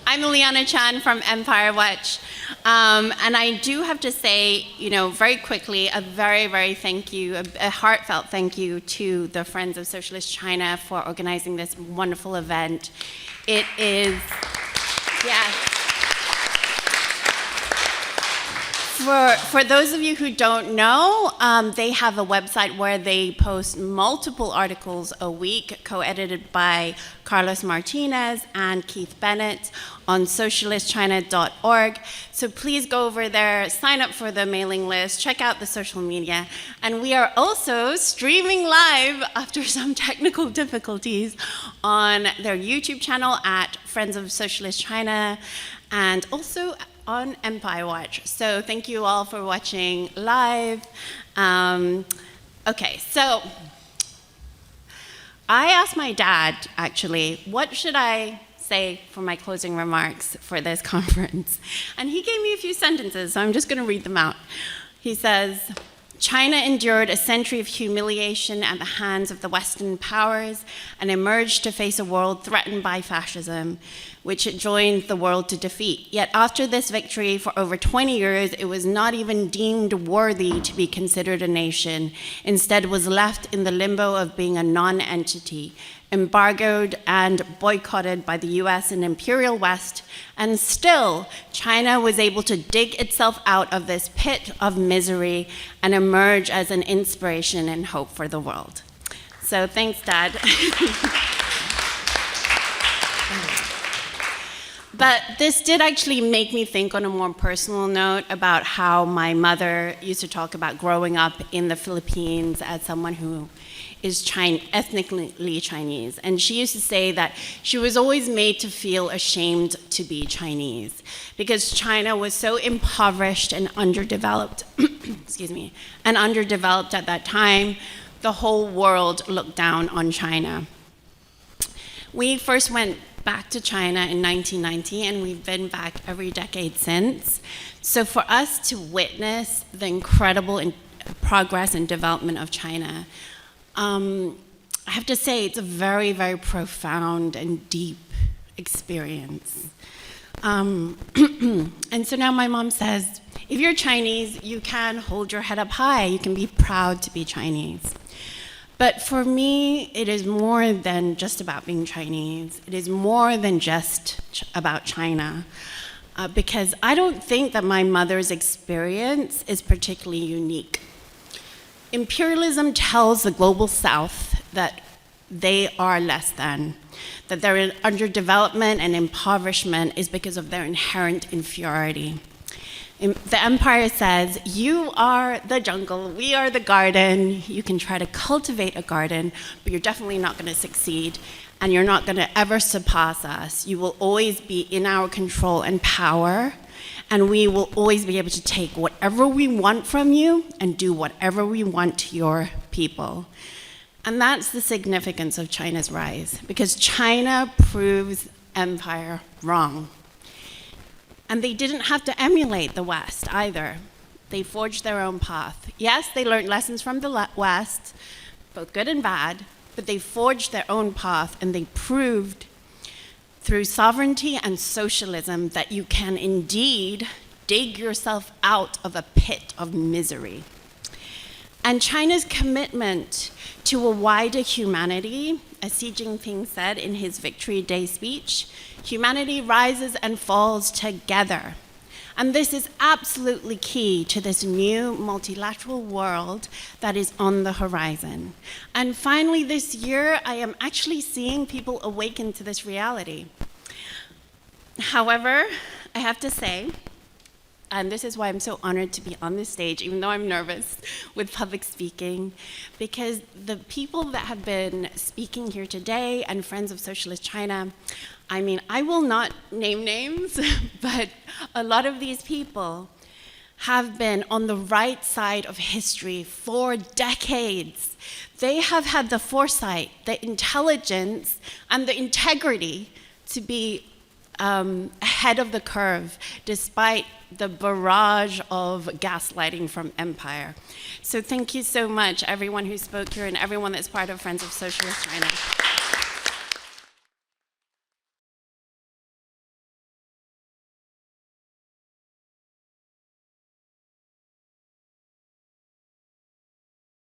I'm Ileana Chan from Empire Watch. And I do have to say, very quickly, a very, very thank you, a heartfelt thank you to the Friends of Socialist China for organizing this wonderful event. It is, yes. For those of you who don't know, they have a website where they post multiple articles a week, co-edited by Carlos Martinez and Keith Bennett on socialistchina.org. So please go over there, sign up for the mailing list, check out the social media. And we are also streaming live after some technical difficulties on their YouTube channel at Friends of Socialist China, and also on Empire Watch. So thank you all for watching live. Okay, so I asked my dad, actually, what should I say for my closing remarks for this conference? And he gave me a few sentences, so I'm just going to read them out. He says, China endured a century of humiliation at the hands of the Western powers and emerged to face a world threatened by fascism, which it joined the world to defeat. Yet after this victory, for over 20 years, it was not even deemed worthy to be considered a nation. Instead, was left in the limbo of being a non-entity, embargoed and boycotted by the US and Imperial West, and still, China was able to dig itself out of this pit of misery and emerge as an inspiration and hope for the world. So thanks, Dad. But this did actually make me think on a more personal note about how my mother used to talk about growing up in the Philippines as someone who is ethnically Chinese. And she used to say that she was always made to feel ashamed to be Chinese because China was so impoverished and underdeveloped, excuse me, and underdeveloped at that time. The whole world looked down on China. We first went back to China in 1990, and we've been back every decade since. So for us to witness the incredible progress and development of China, I have to say it's a very, very profound and deep experience. And so now my mom says, if you're Chinese, you can hold your head up high. You can be proud to be Chinese. But for me, it is more than just about being Chinese. It is more than just about China. Because I don't think that my mother's experience is particularly unique. Imperialism tells the global South that they are less than, that their underdevelopment and impoverishment is because of their inherent inferiority. The empire says, you are the jungle, we are the garden. You can try to cultivate a garden, but you're definitely not going to succeed, and you're not going to ever surpass us. You will always be in our control and power, and we will always be able to take whatever we want from you and do whatever we want to your people. And that's the significance of China's rise, because China proves empire wrong. And they didn't have to emulate the West either. They forged their own path. Yes, they learned lessons from the West, both good and bad, but they forged their own path, and they proved through sovereignty and socialism that you can indeed dig yourself out of a pit of misery. And China's commitment to a wider humanity, as Xi Jinping said in his Victory Day speech, humanity rises and falls together. And this is absolutely key to this new multilateral world that is on the horizon. And finally, this year, I am actually seeing people awaken to this reality. However, I have to say, and this is why I'm so honored to be on this stage, even though I'm nervous with public speaking, because the people that have been speaking here today and Friends of Socialist China, I mean, I will not name names, but a lot of these people have been on the right side of history for decades. They have had the foresight, the intelligence, and the integrity to be ahead of the curve, despite the barrage of gaslighting from empire. So thank you so much, everyone who spoke here and everyone that's part of Friends of Socialist China.